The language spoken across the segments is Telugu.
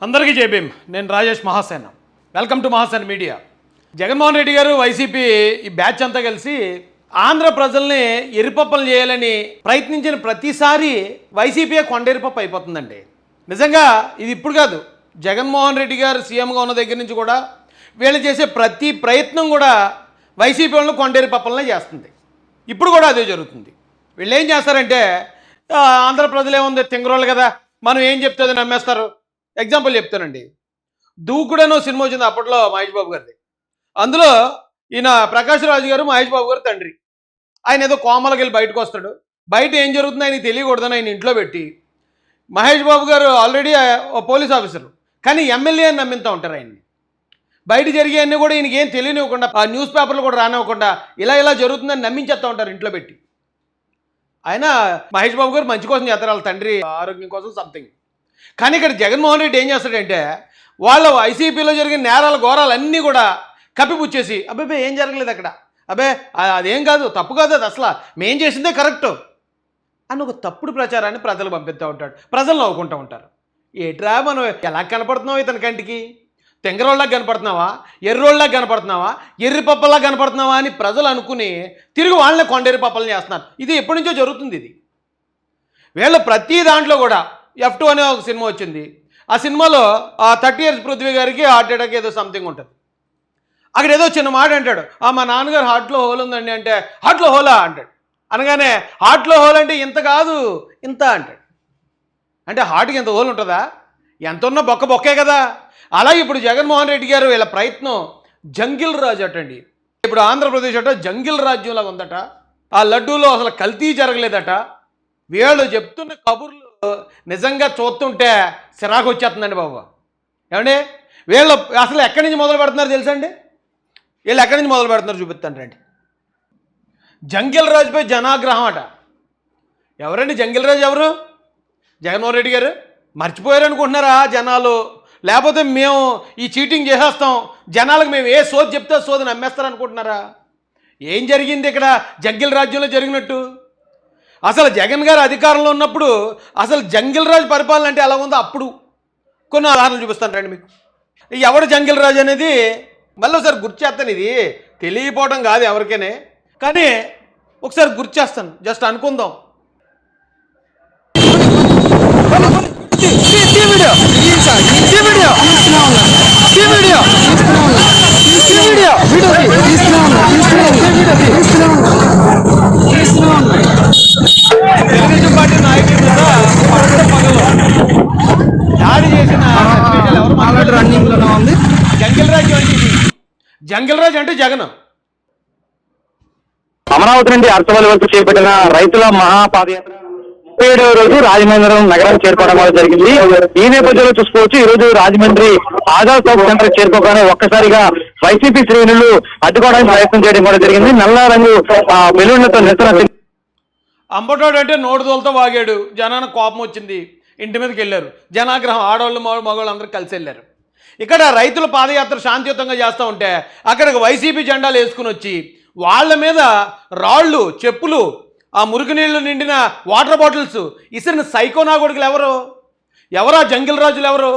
అందరికీ జై భీమ్. నేను Rajesh Mahasena. Welcome to Mahasena media. Jaganmohan Reddy గారు వైసీపీ ఈ బ్యాచ్ అంతా కలిసి ఆంధ్ర ప్రజల్ని ఎరిపప్పలు చేయాలని ప్రయత్నించిన ప్రతిసారి వైసీపీ కొండెరిపప్పు అయిపోతుందండి. నిజంగా ఇది ఇప్పుడు కాదు, జగన్మోహన్ రెడ్డి గారు సీఎంగా ఉన్న దగ్గర నుంచి కూడా వీళ్ళు చేసే ప్రతి ప్రయత్నం కూడా వైసీపీ వాళ్ళని కొండెరిపప్పలనే చేస్తుంది. ఇప్పుడు కూడా అదే జరుగుతుంది. వీళ్ళు ఏం చేస్తారంటే ఆంధ్ర ప్రజలు ఏముంది తింగరోళ్ళు కదా, మనం ఏం చెప్తే అది నమ్మేస్తారు. ఎగ్జాంపుల్ చెప్తానండి. దూకుడనో సినిమా వచ్చింది అప్పట్లో మహేష్ బాబు గారిది. అందులో ఈయన ప్రకాష్ రాజు గారు మహేష్ బాబు గారు తండ్రి. ఆయన ఏదో కోమలకి వెళ్ళి బయటకు వస్తాడు. బయట ఏం జరుగుతుందో ఆయనకి తెలియకూడదని ఆయన ఇంట్లో పెట్టి, మహేష్ బాబు గారు ఆల్రెడీ పోలీస్ ఆఫీసరు కానీ ఎమ్మెల్యే అని నమ్మింతూ ఉంటారు ఆయన్ని. బయట జరిగేవన్నీ కూడా ఈయనకి ఏం తెలియనివ్వకుండా, ఆ న్యూస్ పేపర్లు కూడా రానివ్వకుండా ఇలా జరుగుతుందని నమ్మించేస్తూ ఉంటారు ఇంట్లో పెట్టి. ఆయన మహేష్ బాబు గారు మంచి కోసం చేస్తారు, వాళ్ళ తండ్రి ఆరోగ్యం కోసం సంథింగ్. కానీ ఇక్కడ జగన్మోహన్ రెడ్డి ఏం చేస్తాడంటే వాళ్ళ వైసీపీలో జరిగిన నేరాల ఘోరాలు అన్నీ కూడా కప్పిపుచ్చేసి అబ్బాయి ఏం జరగలేదు అక్కడ, అబ్బే అదేం కాదు, తప్పు కాదు, అది అసలు మేం చేసిందే కరెక్టు అని ఒక తప్పుడు ప్రచారాన్ని ప్రజలు పంపిస్తూ ఉంటాడు. ప్రజలు నవ్వుకుంటూ ఉంటారు. ఏట్రా మనం ఎలా కనపడుతున్నావు ఇతని కంటికి? తెంగరోళ్ళకి కనపడుతున్నావా, ఎర్రోళ్ళకి కనపడుతున్నావా, ఎర్రిపప్పలా కనపడుతున్నావా అని ప్రజలు అనుకుని తిరిగి వాళ్ళనే కొండెర్రి పప్పలు చేస్తున్నారు. ఇది ఎప్పటి నుంచో జరుగుతుంది. ఇది వీళ్ళు ప్రతి దాంట్లో కూడా F2 అనే ఒక సినిమా వచ్చింది. ఆ సినిమాలో 30 years పృథ్వీ గారికి హార్ట్ అటాక్ ఏదో సంథింగ్ ఉంటుంది. అక్కడ ఏదో చిన్న మాట అంటాడు, మా నాన్నగారు హార్ట్లో హోల్ ఉందండి అంటే, హార్ట్లో హోలా అంటాడు. అనగానే హార్ట్లో హోల్ అంటే ఇంత కాదు ఇంత అంటాడు. అంటే హార్ట్కి ఇంత హోల్ ఉంటుందా? ఎంత ఉన్నా బొక్కే కదా. అలాగే ఇప్పుడు జగన్మోహన్ రెడ్డి గారు వీళ్ళ ప్రయత్నం జంగిల్ రాజ్ అటండి. ఇప్పుడు ఆంధ్రప్రదేశ్ అట జంగిల్ రాజ్యంలాగా ఉందట. ఆ లడ్డూలో అసలు కల్తీ జరగలేదట. వీళ్ళు చెప్తున్న కబుర్లు నిజంగా చూస్తుంటే సిరాకు వచ్చేస్తుందండి బాబు. ఏమండి వీళ్ళు అసలు ఎక్కడి నుంచి మొదలు పెడుతున్నారు తెలుసా అండి? వీళ్ళు ఎక్కడి నుంచి మొదలు పెడుతున్నారు చూపిస్తాను రండి. జంగిల్ రాజుపై జనాగ్రహం అట. ఎవరండి జంగిల్ రాజు? ఎవరు? జగన్మోహన్ రెడ్డి గారు. మర్చిపోయారు అనుకుంటున్నారా జనాలు? లేకపోతే మేము ఈ చీటింగ్ చేసేస్తాం, జనాలకు మేము ఏ సోది చెప్తే సోది నమ్మేస్తారు అనుకుంటున్నారా? ఏం జరిగింది ఇక్కడ జంగిల్ రాజ్యంలో జరిగినట్టు? అసలు జగన్ గారు అధికారంలో ఉన్నప్పుడు అసలు జంగిల్ రాజు పరిపాలన అంటే ఎలా ఉందో అప్పుడు కొన్ని ఉదాహరణలు చూపిస్తాను రండి మీకు. ఎవడు జంగిల్ రాజు అనేది మళ్ళీ ఒకసారి గుర్తు చేస్తాను. ఇది తెలియపోవడం కాదు ఎవరికైనా, కానీ ఒకసారి గుర్తు చేస్తాను, జస్ట్ అనుకుందాం. తెలుగుదేశం పార్టీ నాయకులు కూడా దాడి చేసిన ఎవరు రన్నింగ్ లోనే ఉంది. జంగిల్ రాజు అంటే ఇది. జంగిల్ రాజు అంటే జగన్. అమరావతి నుండి అర్థవల్లి వరకు చేపట్టిన రైతుల మహాపాదయాత్ర 37వ రోజు రాజమండ్రి నగరానికి చేరుకోవడం వల్ల జరిగింది. ఈ నేపథ్యంలో చూసుకోవచ్చు, ఈ రోజు రాజమండ్రి ఆజాద్ చౌక్ సెంటర్ చేరుకోగానే ఒక్కసారిగా వైసీపీ శ్రేణులు అడ్డుకోవడానికి ప్రయత్నం చేయడం కూడా జరిగింది. నల్ల రంగు బెలూన్లతో నిరసన. అంబటోడు అంటే నోడుదోలతో వాగాడు, జనానికి కోపం వచ్చింది, ఇంటి మీదకి వెళ్ళారు. జనాగ్రహం ఆడవాళ్ళు మగవాళ్ళు అందరూ కలిసి వెళ్ళారు. ఇక్కడ రైతుల పాదయాత్ర శాంతియుతంగా చేస్తూ ఉంటే అక్కడికి వైసీపీ జెండాలు వేసుకుని వచ్చి వాళ్ళ మీద రాళ్ళు, చెప్పులు, ఆ మురుగునీళ్ళు నిండిన వాటర్ బాటిల్స్ ఇసిరిన సైకో నా కొడుకులు ఎవరు? ఎవరా జంగిల్ రాజులు?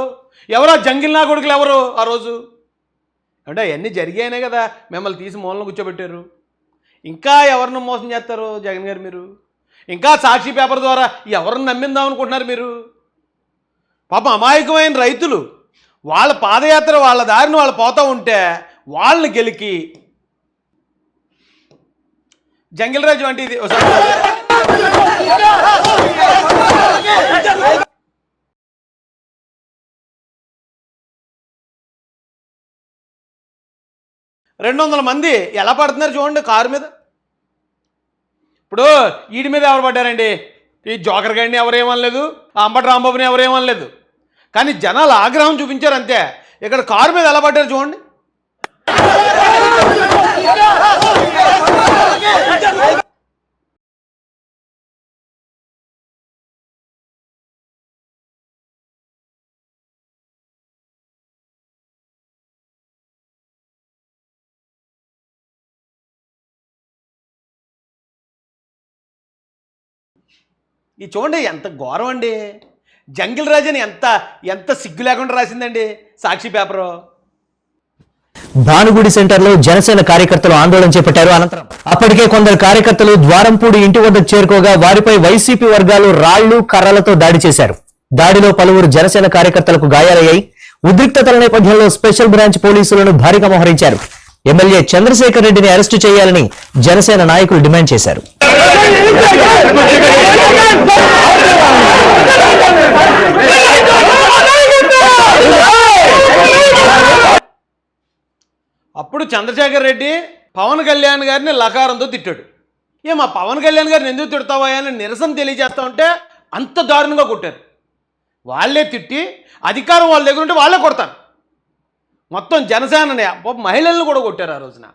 ఎవరా జంగిల్ నా కొడుకులు ఎవరు? ఆ రోజు అంటే అవన్నీ జరిగాయనే కదా మిమ్మల్ని తీసి మూలను కూర్చోబెట్టారు. ఇంకా ఎవరిని మోసం చేస్తారు జగన్ గారు మీరు? ఇంకా సాక్షి పేపర్ ద్వారా ఎవరిని నమ్మిందాం అనుకుంటున్నారు మీరు? పాపం అమాయకమైన రైతులు వాళ్ళ పాదయాత్ర వాళ్ళ దారిని వాళ్ళు పోతూ ఉంటే వాళ్ళని గెలికి జంగిల్ రాజు అంటే ఇది. రెండు 200 మంది ఎలా పడుతున్నారు చూడండి కారు మీద. ఇప్పుడు వీడి మీద ఎవరు పడ్డారండి? ఈ జోకర్ గారిని ఎవరేమనలేదు, ఆ అంబటి రాంబాబుని ఎవరేమనలేదు, కానీ జనాలు ఆగ్రహం చూపించారు అంతే. ఇక్కడ కారు మీద ఎలా పడ్డారు చూడండి. ఇది చూడండి ఎంత ఘోరం అండి. జంగిల్ రాజ్ అని ఎంత ఎంత సిగ్గు లేకుండా రాసిందండి సాక్షి పేపరు. భానుగుడి సెంటర్లో జనసేన కార్యకర్తలు ఆందోళన చేపట్టారు. అనంతరం అప్పటికే కొందరు కార్యకర్తలు ద్వారంపూడి ఇంటి వద్దకు చేరుకోగా వారిపై వైసీపీ వర్గాలు రాళ్లు కర్రలతో దాడి చేశారు. దాడిలో పలువురు జనసేన కార్యకర్తలకు గాయాలయ్యాయి. ఉద్రిక్తతల నేపథ్యంలో స్పెషల్ బ్రాంచ్ పోలీసులను భారీగా మోహరించారు. ఎమ్మెల్యే చంద్రశేఖర్ రెడ్డిని అరెస్టు చేయాలని జనసేన నాయకులు డిమాండ్ చేశారు. అప్పుడు చంద్రశేఖర్ రెడ్డి పవన్ కళ్యాణ్ గారిని లకారంతో తిట్టాడు. మా పవన్ కళ్యాణ్ గారిని ఎందుకు తిడతావా అని నిరసన తెలియజేస్తా ఉంటే అంత దారుణంగా కొట్టారు. వాళ్ళే తిట్టి అధికారం వాళ్ళ దగ్గర ఉంటే వాళ్ళే కొడతారు. మొత్తం జనసేనని మహిళలను కూడా కొట్టారు ఆ రోజున.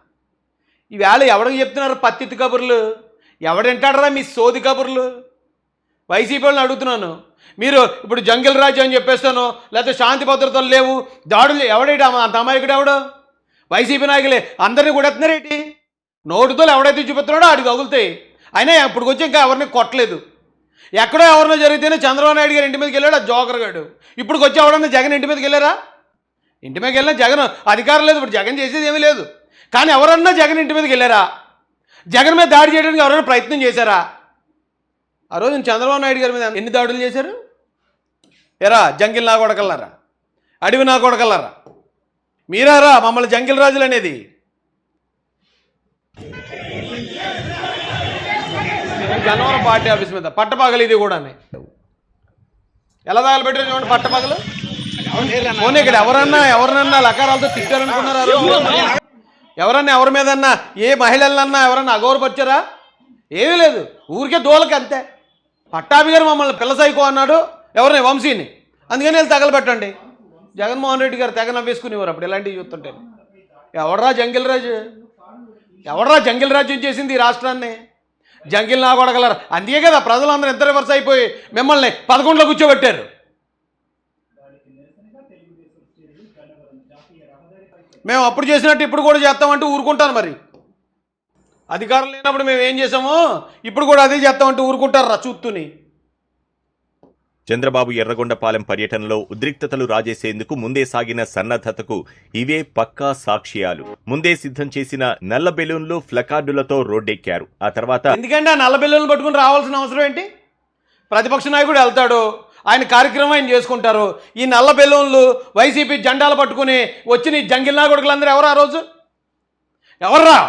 ఈవేళ ఎవరికి చెప్తున్నారు పత్తిత్తి కబుర్లు? ఎవడంటాడరా మీ సోది కబుర్లు? వైసీపీ వాళ్ళని అడుగుతున్నాను. మీరు ఇప్పుడు జంగిల్ రాజ్యం అని చెప్పేస్తాను, లేకపోతే శాంతి భద్రతలు లేవు, దాడులు ఎవడేటి అంత అమాయకుడు ఎవడు? వైసీపీ నాయకులే అందరినీ కొడేస్తున్నారేంటి? నోటుతో ఎవడైతే చూపిస్తున్నాడో ఆడికి తగులుతాయి. అయినా ఇప్పుడు వచ్చి ఇంకా ఎవరిని కొట్టలేదు. ఎక్కడో ఎవరినో జరిగితేనే చంద్రబాబు నాయుడు గారు ఇంటి మీదకి వెళ్ళాడు, ఆ జోకర్ గాడు. ఇప్పుడు వచ్చి ఎవడన్నా జగన్ ఇంటి మీదకి వెళ్ళారా? ఇంటి మీదకి వెళ్ళినా జగన్ అధికారం లేదు, ఇప్పుడు జగన్ చేసేది ఏమీ లేదు. కానీ ఎవరన్నా జగన్ ఇంటి మీదకి వెళ్ళారా? జగన్ మీద దాడి చేయడానికి ఎవరైనా ప్రయత్నం చేశారా? ఆ రోజు చంద్రబాబు నాయుడు గారి మీద ఎన్ని దాడులు చేశారు? ఎరా జంగిల్ నా కొడకల్లారా, అడవి నా కొడకల్లారా, మీరారా మమ్మల్ని జంగిల్ రాజులు అనేది? జనవరం పార్టీ ఆఫీస్ మీద పట్టపగలు ఇది కూడా ఎలా తగలబెట్టారు చూడండి. పట్టపగలు పోనీ ఇక్కడ ఎవరన్నా లకారాలతో తిట్టారనుకున్నారా? ఎవరన్నా ఎవరి మీదన్నా ఏ మహిళలన్నా ఎవరన్నా అగౌరపరిచారా? ఏమీ లేదు, ఊరికే దోలకి అంతే. పట్టాభి గారు మమ్మల్ని పిల్ల సైకో అన్నాడు ఎవరిని, వంశీని. అందుకని వీళ్ళు తగలబెట్టండి. జగన్మోహన్ రెడ్డి గారు తెగ నవ్వేసుకునేవారు అప్పుడు ఇలాంటివి చూస్తుంటే. ఎవడరా జంగిల్ రాజు? ఎవడరా జంగిల్ రాజ్యం చేసింది ఈ రాష్ట్రాన్ని? జంగిల్ నా కొడగలరు. అందుకే కదా ప్రజలందరూ ఎంత రివర్స్ అయిపోయి మిమ్మల్ని 11లో కూర్చోబెట్టారు. మేము అప్పుడు చేసినట్టు ఇప్పుడు కూడా చేస్తామంటూ ఊరుకుంటాను. మరి అధికారం లేనప్పుడు మేము ఏం చేసామో ఇప్పుడు కూడా అదే చేస్తామంటూ ఊరుకుంటారా చూస్తుని? చంద్రబాబు ఎర్రగొండపాలెం పర్యటనలో ఉద్రిక్తతలు రాజేసేందుకు ముందే సాగిన సన్నద్ధతకు ఇవే పక్కా సాక్ష్యాలు. ముందే సిద్ధం చేసిన నల్ల బెలూన్లు, ప్లకార్డులతో రోడ్డెక్కారు. ఆ తర్వాత ఎందుకంటే ఆ నల్ల బెలూన్లు పట్టుకుని రావాల్సిన అవసరం ఏంటి? ప్రతిపక్ష నాయకుడు వెళ్తాడు, ఆయన కార్యక్రమం ఆయన చేసుకుంటారు. ఈ నల్ల బెలూన్లు వైసీపీ జెండాలు పట్టుకుని వచ్చిన జంగిల్ నాయకుడులందరూ ఎవరు? ఆ రోజు ఎవర్రా?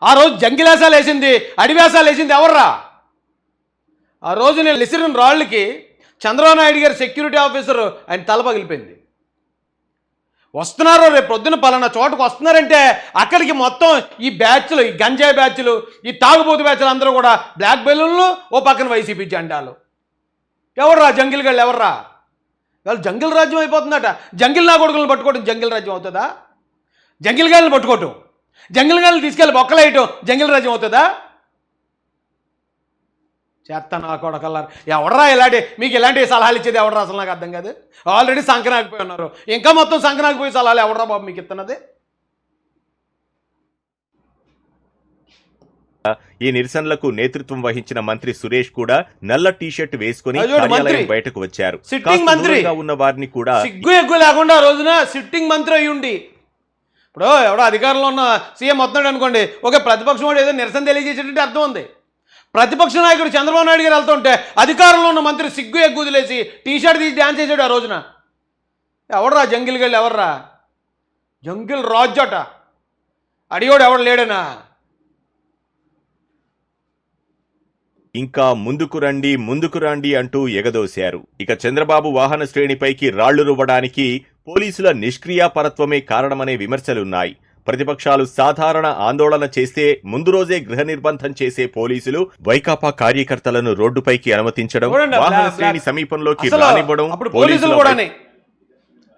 ఆ రోజు జంగిలేసాలు వేసింది, అడివేసాలు వేసింది ఎవర్రా? ఆ రోజు నేను విసిరిన రాళ్ళకి చంద్రబాబు నాయుడు గారి సెక్యూరిటీ ఆఫీసర్ ఆయన తల పగిలిపోయింది. వస్తున్నారు రేపు పొద్దున పలానా చోటకు వస్తున్నారంటే అక్కడికి మొత్తం ఈ బ్యాచ్లు, ఈ గంజాయి బ్యాచ్లు, ఈ తాగుబోతు బ్యాచ్లు అందరూ కూడా బ్లాక్ బెలూన్లు, ఓ పక్కన వైసీపీ జెండాలు. ఎవర్రా జంగిల్ గళ్ళు? ఎవర్రా? వాళ్ళు జంగిల్ రాజ్యం అయిపోతుందట. జంగిల్ నా కొడుకులను పట్టుకోవడం జంగిల్ రాజ్యం అవుతుందా? జంగిల్ గాళ్ళని పట్టుకోవటం, జంగిల్ గాళ్ళని తీసుకెళ్ళి బొక్కలేయటం జంగిల్ రాజ్యం అవుతుందా? చేస్తా నా కొడకల్లారు. ఎవడరా మీకు ఇలాంటి సలహాలు ఇచ్చేది ఎవడరా? అసలు నాకు అర్థం కాదు. ఆల్రెడీ సంకనాగిపోయి ఉన్నారు, ఇంకా మొత్తం సంకనాగిపోయి సలహాలు ఎవడరా బాబు మీకు ఇస్తున్నది? ఈ నిరసనలకు నేతృత్వం వహించిన మంత్రి సురేష్ కూడా నల్ల టీషర్ట్ వేసుకుని కార్యాలయం బయటకు వచ్చారు. సిట్టింగ్ మంత్రి ఉన్న వారిని కూడా సిగ్గు ఎగ్గు లేకుండా ఆ రోజున సిట్టింగ్ మంత్రి అయి ఉండి, ఇప్పుడు ఎవడో అధికారంలో ఉన్న సీఎం వస్తున్నాడు అనుకోండి, ఓకే ప్రతిపక్షం వాడు ఏదో నిరసన తెలియజేసేటట్టు అర్థం ఉంది. ప్రతిపక్ష నాయకుడు చంద్రబాబు నాయుడు గారు వెళ్తుంటే అధికారంలో ఉన్న మంత్రి సిగ్గు ఎగ్గు వదిలేసి టీషర్ట్ తీసి డ్యాన్స్ చేసాడు ఆ రోజున. ఎవడరా జంగిల్ గళ్ళు? ఎవర్రా? జంగిల్ రాజట అడిగోడు ఎవడు లేడనా? ఇంకా ముందుకు రండి అంటూ ఎగదోశారు. ఇక చంద్రబాబు వాహన శ్రేణిపైకి రాళ్లు రువ్వడానికి పోలీసుల నిష్క్రియాపరత్వమే కారణమనే విమర్శలున్నాయి. ప్రతిపక్షాలు సాధారణ ఆందోళన చేస్తే ముందు రోజే గృహ నిర్బంధం చేసే పోలీసులు వైకాపా కార్యకర్తలను రోడ్డుపైకి అనుమతించడం, వాహన శ్రేణి సమీపంలోకి రానివ్వడం,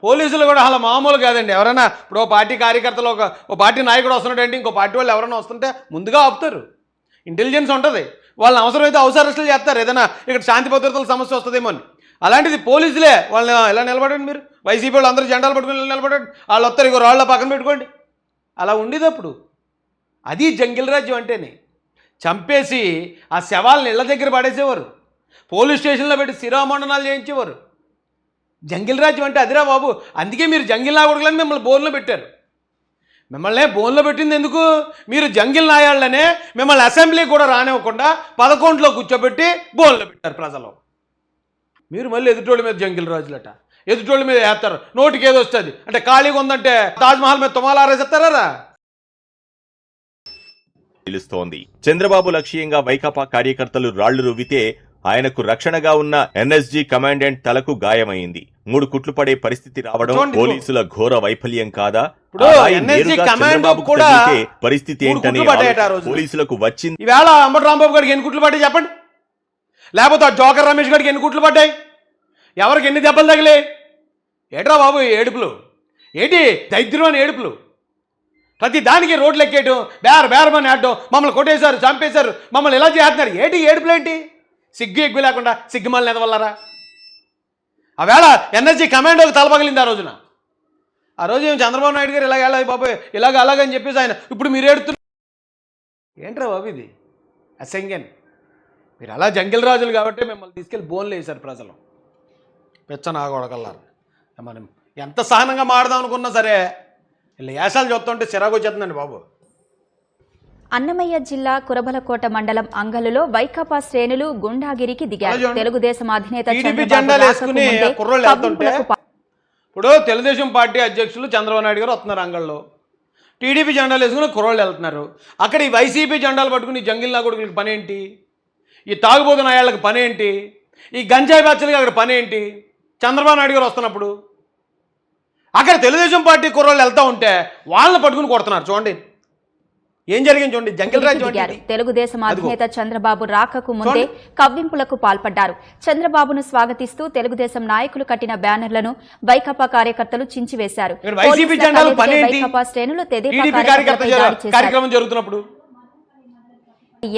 పోలీసులు కూడా అలా మామూలు కాదండి. ఎవరైనా ఇప్పుడు ఓ పార్టీ కార్యకర్తలు ఓ పార్టీ నాయకుడు వస్తున్నాడంటే ఇంకో పార్టీ వాళ్ళు ఎవరైనా వస్తుంటే ముందుగా ఆపుతారు. ఇంటెలిజెన్స్ ఉంటుంది, వాళ్ళని అవసరమైతే అవసరస్తులు చేస్తారు. ఏదైనా ఇక్కడ శాంతి భద్రతల సమస్య వస్తుందేమో అని. అలాంటిది పోలీసులే వాళ్ళని ఎలా నిలబడండి? మీరు వైసీపీ వాళ్ళు అందరూ జెండాలు పట్టుకుని నిలబడండి, వాళ్ళు వస్తారు, ఇగో రాళ్ళ పక్కన పెట్టుకోండి. అలా ఉండేది అప్పుడు. అది జంగిల్ రాజ్యం అంటేనే. చంపేసి ఆ శవాలను ఇళ్ళ దగ్గర పడేసేవారు. పోలీస్ స్టేషన్లో పెట్టి శిరోమండనాలు చేయించేవారు. జంగిల్ రాజ్యం అంటే అదిరా బాబు. అందుకే మీరు జంగిల్ నాయకులని మిమ్మల్ని బోన్లో పెట్టారు. మిమ్మల్ని బోన్లో పెట్టింది ఎందుకు? మీరు జంగిల్ నాయాళ్ళనే మిమ్మల్ని అసెంబ్లీ కూడా రానివ్వకుండా 11లో కూర్చోబెట్టి బోన్లో పెట్టారు ప్రజలు. మీరు మళ్ళీ ఎదుటోళ్ళ మీద జంగిల్ రాజులట, ఎదుటోళ్ళ మీద వేస్తారు. నోటికి ఏదో వస్తుంది అంటే ఖాళీగా ఉందంటే తాజ్మహల్ మీద తుమాలారేసేస్తారా? తెలుస్తోంది. చంద్రబాబు లక్ష్యంగా వైకాపా కార్యకర్తలు రాళ్లు రువ్వితే ఆయనకు రక్షణగా ఉన్న ఎన్ఎస్జీ కమాండెంట్ తలకు గాయమైంది. 3 కుట్లు పడే పరిస్థితి రావడం పోలీసుల ఘోర వైఫల్యం కాదా? పరిస్థితి ఏంటని పోలీసులకు వచ్చింది. ఈవేళ అంబటి రాంబాబు గారికి ఎన్ని కుట్లు పడ్డాయి చెప్పండి, లేకపోతే జోకర్ రమేష్ గారికి ఎన్ని కుట్లు పడ్డాయి, ఎవరికి ఎన్ని దెబ్బలు తగిలే? ఏట్రా బాబు ఏడుపులు, ఏంటి దైద్యం అని ఏడుపులు? ప్రతి దానికి రోడ్లు ఎక్కేయటం, బేరమని ఆడటం, మమ్మల్ని కొట్టేశారు, చంపేశారు, మమ్మల్ని ఇలా చేస్తున్నారు. ఏంటి ఏడుపులు? ఏంటి సిగ్గు ఎగ్గు లేకుండా సిగ్గుమాలని ఎదవల్లరా? ఆవేళ ఎన్ఎస్జీ కమాండోకి తలపగిలింది ఆ రోజున. ఆ రోజు ఏం చంద్రబాబు నాయుడు గారు ఇలాగ వెళ్ళాలి బాబాయ్ అలాగని చెప్పేసి ఆయన ఇప్పుడు మీరు ఏడుతున్నారు. ఏంట్రా బాబు ఇది అసంఖ్యం? మీరు అలా జంగిల్ రాజులు కాబట్టి మిమ్మల్ని తీసుకెళ్ళి బోన్లు వేశారు ప్రజలు. పెచ్చనాగొడకల్లారు. మనం ఎంత సహనంగా మాడదాం అనుకున్నా సరే ఇలా యాసాలు చూస్తుంటే చిరాకు వచ్చేస్తుందండి బాబు. అన్నమయ్య జిల్లా కురబలకోట మండలం అంగలులో వైకాపా శ్రేణులు గుండాగిరికి దిగారు. తెలుగుదేశం అధినేత జెండాలు వేసుకుని కుర్రోళ్ళు వెళ్తుంటే ఇప్పుడు తెలుగుదేశం పార్టీ అధ్యక్షులు చంద్రబాబు నాయుడు గారు వస్తున్నారు అంగల్లో, టీడీపీ జెండాలు వేసుకుని కుర్రోళ్ళు వెళ్తున్నారు. అక్కడ ఈ వైసీపీ జెండాలు పట్టుకుని జంగిల్ నాగుడికి పని ఏంటి? ఈ తాగుబోతున్న నాయాళ్ళకి పని ఏంటి? ఈ గంజాయి బ్యాచ్లకి అక్కడ పని ఏంటి? చంద్రబాబు నాయుడు గారు వస్తున్నప్పుడు అక్కడ తెలుగుదేశం పార్టీ కుర్రోళ్ళు వెళ్తూ ఉంటే వాళ్ళని పట్టుకుని కొడుతున్నారు. చూడండి ఏం జరిగింది చూడండి. జంగిల్ రాజ్యం. తెలుగుదేశం అధినేత చంద్రబాబు రాకకు ముందే కవ్వింపులకు పాల్పడ్డారు. చంద్రబాబును స్వాగతిస్తూ తెలుగుదేశం నాయకులు కట్టిన బ్యానర్లను వైకాపా కార్యకర్తలు చించివేశారు. వైకాపా శ్రేణులు కార్యక్రమం జరుగుతున్నప్పుడు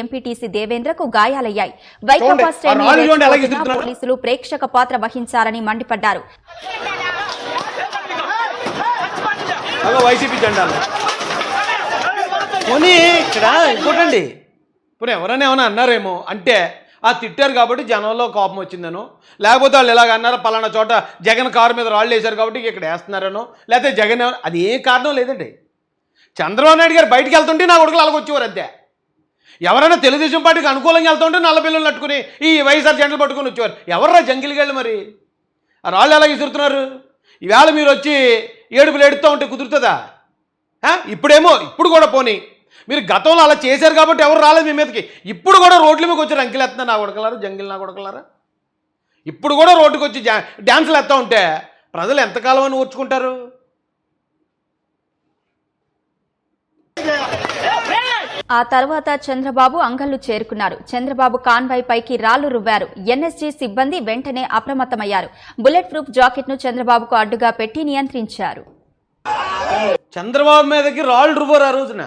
ఎంపీటీసీ దేవేంద్రకు గాయాలయ్యాయి. వైకాపా శ్రేణులు పోలీసులు ప్రేక్షక పాత్ర వహించారని మండిపడ్డారు. వైసీపీ జెండాలు పోనీ ఇక్కడ ఇంకోటండి, ఇప్పుడు ఎవరైనా ఏమైనా అన్నారేమో అంటే ఆ తిట్టారు కాబట్టి జనంలో కోపం వచ్చిందనో, లేకపోతే వాళ్ళు ఇలాగ అన్నారు పలానా చోట జగన్ కారు మీద రాళ్ళు వేశారు కాబట్టి ఇక్కడ వేస్తున్నారనో, లేకపోతే జగన్ అది ఏ కారణం లేదండి. చంద్రబాబు నాయుడు గారు బయటికి వెళ్తుంటే నా కొడుకులు అలాగ వచ్చేవారు అంతే. ఎవరైనా తెలుగుదేశం పార్టీకి అనుకూలంగా వెళ్తుంటే నల్ల పిల్లలు నట్టుకుని ఈ వైఎస్ఆర్ జెండలు పట్టుకొని వచ్చేవారు. ఎవర్రా జంగిల్కి వెళ్ళి మరి ఆ రాళ్ళు ఎలా విసురుతున్నారు? ఈవేళ మీరు వచ్చి ఏడుపులు ఏడుతూ ఉంటే కుదురుతుందా? ఇప్పుడేమో ఇప్పుడు కూడా పోనీ మీరు గతంలో అలా చేశారు కాబట్టి ఎవరు రాలేదు మీ మీదకి. ఇప్పుడు కూడా రోడ్ల మీదకి వచ్చి రంకెలు ఎత్తున్నా నా కొడకలారా, జంగిల్ నా కొడకలారా. ఇప్పుడు కూడా రోడ్డుకి వచ్చి డ్యాన్సులు ఎత్తా ఉంటే ప్రజలు ఎంతకాలం అని ఓర్చుకుంటారు? ఆ తర్వాత చంద్రబాబు అంగళ్ళు చేరుకున్నారు. చంద్రబాబు కాన్వాయ్ పైకి రాళ్లు రువ్వారు. ఎన్ఎస్జీ సిబ్బంది వెంటనే అప్రమత్తమయ్యారు. బుల్లెట్ ప్రూఫ్ జాకెట్ ను చంద్రబాబుకు అడ్డుగా పెట్టి నియంత్రించారు. చంద్రబాబు మీదకి రాళ్ళు రువ్వరు. ఆ రోజున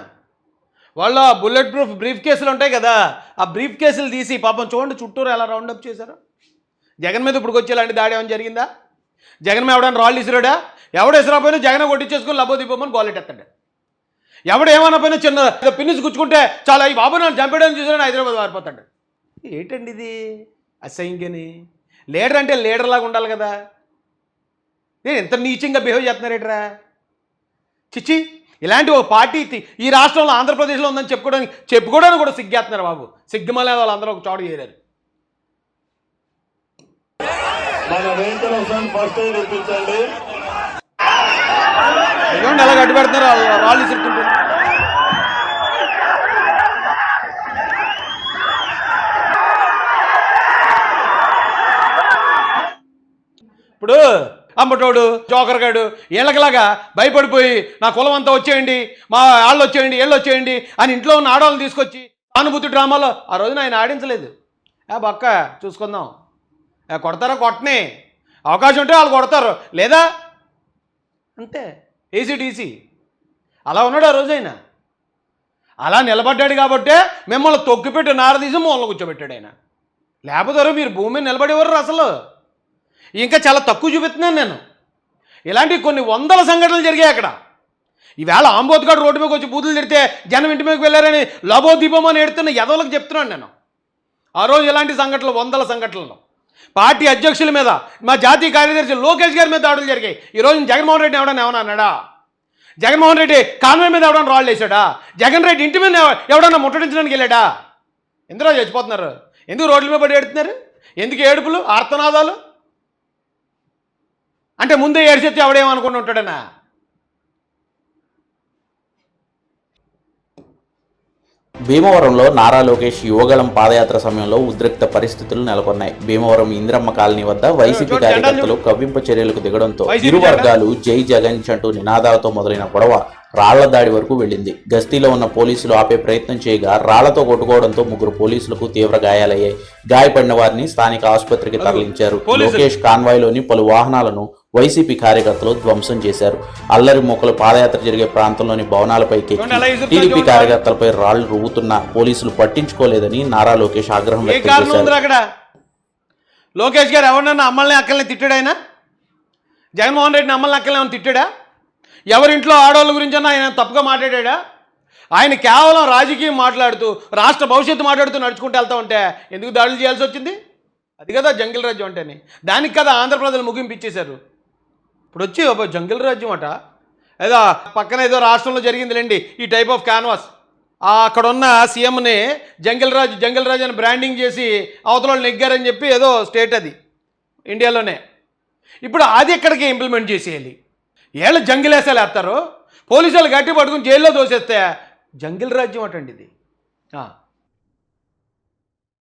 వాళ్ళు ఆ బుల్లెట్ ప్రూఫ్ బ్రీఫ్ కేసులు ఉంటాయి కదా, ఆ బ్రీఫ్ కేసులు తీసి పాపం చూడండి చుట్టూరు ఎలా రౌండప్ చేశారు. జగన్ మీద ఇప్పుడు వచ్చేలాంటి దాడి ఏమైనా జరిగిందా? జగన్ మీద ఎవడైనా రాళ్ళు ఇసిరాడా? ఎవడు ఇసిరాపోయినా జగన్ కొట్టించేసుకుని లబ్బోదిపోమని గోలెట్టేస్తాడు. ఎవడు ఏమైనా పోయినా చిన్న పిన్నిసి గుచ్చుకుంటే చాలా ఈ బాబు నన్ను చంపేయడానికి చూసారని హైదరాబాద్ వారిపోతాడు. ఏంటండి ఇది అసహ్యంగాని? లీడర్ అంటే లీడర్ లాగా ఉండాలి కదా. నేను ఎంత నీచంగా బిహేవ్ చేస్తున్నారేట్రా? చిచ్చి, ఇలాంటి ఓ పార్టీ ఈ రాష్ట్రంలో ఆంధ్రప్రదేశ్లో ఉందని చెప్పుకోవడానికి కూడా సిగ్గేస్తున్నారు బాబు. సిగ్గుమలే వాళ్ళందరూ ఒక చోట చేరారు. చూడండి ఎలా గడ్డి పెడుతున్నారు రాళ్ళు ఇస్తుంటారు. ఇప్పుడు అంబటోడు జోకర్ గాడు వీళ్ళకిలాగా భయపడిపోయి నా కులం అంతా వచ్చేయండి, మా వాళ్ళు వచ్చేయండి, వీళ్ళు వచ్చేయండి అని ఇంట్లో ఉన్న ఆడవాళ్ళని తీసుకొచ్చి సానుభూతి డ్రామాలో ఆ రోజున ఆయన ఆడించలేదు. బక్క చూసుకుందాం, కొడతారా కొట్టనే అవకాశం ఉంటే వాళ్ళు కొడతారు, లేదా అంతే ఏసీటీసీ. అలా ఉన్నాడు ఆ రోజు ఆయన. అలా నిలబడ్డాడు కాబట్టే మిమ్మల్ని తొక్కిపెట్టి నారదీసి మూలలో కూర్చోబెట్టాడు ఆయన. లేకపోతే మీరు భూమి మీద నిలబడేవారు అసలు. ఇంకా చాలా తక్కువ చూపిస్తున్నాను నేను. ఇలాంటి కొన్ని వందల సంఘటనలు జరిగాయి అక్కడ. ఈవేళ ఆంబోత్గాడు రోడ్డు మీదకి వచ్చి బూతులు తిడితే జనం ఇంటి మీదకి వెళ్ళారని లబోదీపం అని ఎడుతున్న ఎదవలకు చెప్తున్నాను నేను. ఆ రోజు ఎలాంటి సంఘటనలు, వందల సంఘటనలు. పార్టీ అధ్యక్షుల మీద, మా జాతీయ కార్యదర్శి లోకేష్ గారి మీద దాడులు జరిగాయి. ఈరోజు జగన్మోహన్ రెడ్డి ఏమన్నా అన్నాడా? జగన్మోహన్ రెడ్డి కాన్వే మీద ఎవడన్నా రాళ్ళు వేసాడా? జగన్ రెడ్డి ఇంటి మీద ఎవడన్నా ముట్టడించడానికి వెళ్ళాడా? ఎందులో చచ్చిపోతున్నారు? ఎందుకు రోడ్ల మీద పడి ఏడుతున్నారు? ఎందుకు ఏడుపులు, ఆర్తనాదాలు? అంటే ముందే ఏడ్చేస్తే ఎవడేమనుకుని ఉంటాడనా? భీమవరంలో నారా లోకేష్ యువగళం పాదయాత్ర సమయంలో ఉద్రిక్త పరిస్థితులు నెలకొన్నాయి. భీమవరం ఇంద్రమ్మ కాలనీ వద్ద వైసీపీ కార్యకర్తలు కవ్వింపు చర్యలకు దిగడంతో ఇరు వర్గాలు జై జగన్ అంటూ నినాదాలతో మొదలైన గొడవ రాళ్ల దాడి వరకు వెళ్లింది. గస్తీలో ఉన్న పోలీసులు ఆపే ప్రయత్నం చేయగా రాళ్లతో కొట్టుకోవడంతో 3 పోలీసులకు తీవ్ర గాయాలయ్యాయి. గాయపడిన వారిని స్థానిక ఆసుపత్రికి తరలించారు. లోకేష్ కాన్వాయ్లోని పలు వాహనాలను వైసీపీ కార్యకర్తలు ధ్వంసం చేశారు. అల్లరి మూకలు పాదయాత్ర జరిగే ప్రాంతంలోని భవనాలపైకి టీడీపీ కార్యకర్తలపై రాళ్లు రువ్వుతున్నా పోలీసులు పట్టించుకోలేదని నారా లోకేష్ ఆగ్రహం వ్యక్తం చేశారు. అక్కడ లోకేష్ గారు ఎవరినన్నా అమ్మల్ని అక్కల్ని తిట్టాడైనా? జగన్మోహన్ రెడ్డిని అమ్మల్ని అక్కల్ని ఏమైనా తిట్టాడా? ఎవరింట్లో ఆడవాళ్ళ గురించి అన్నా ఆయన తప్పుగా మాట్లాడా? ఆయన కేవలం రాజకీయం మాట్లాడుతూ, రాష్ట్ర భవిష్యత్తు మాట్లాడుతూ నడుచుకుంటూ వెళ్తూ ఉంటే ఎందుకు దాడులు చేయాల్సి వచ్చింది? అది కదా జంగిల్ రాజ్యం అంటేనే. దానికి కదా ఆంధ్రప్రదేశ్ ముగింపు ఇచ్చేశారు. ఇప్పుడు వచ్చి జంగిల్ రాజ్యం అట, ఏదో పక్కన ఏదో రాష్ట్రంలో జరిగిందిలేండి ఈ టైప్ ఆఫ్ క్యాన్వాస్. అక్కడ ఉన్న సీఎంని జంగిల్ రాజ్ అని బ్రాండింగ్ చేసి అవతల వాళ్ళు నెగ్గారని చెప్పి ఏదో స్టేట్ అది ఇండియాలోనే. ఇప్పుడు అది ఎక్కడికి ఇంప్లిమెంట్ చేసేయాలి? ఏళ్ళు జంగిలేసాలు వేస్తారు, పోలీసులు గట్టి పట్టుకుని జైల్లో దోసేస్తే జంగిల్ రాజ్యం అటండి ఇది.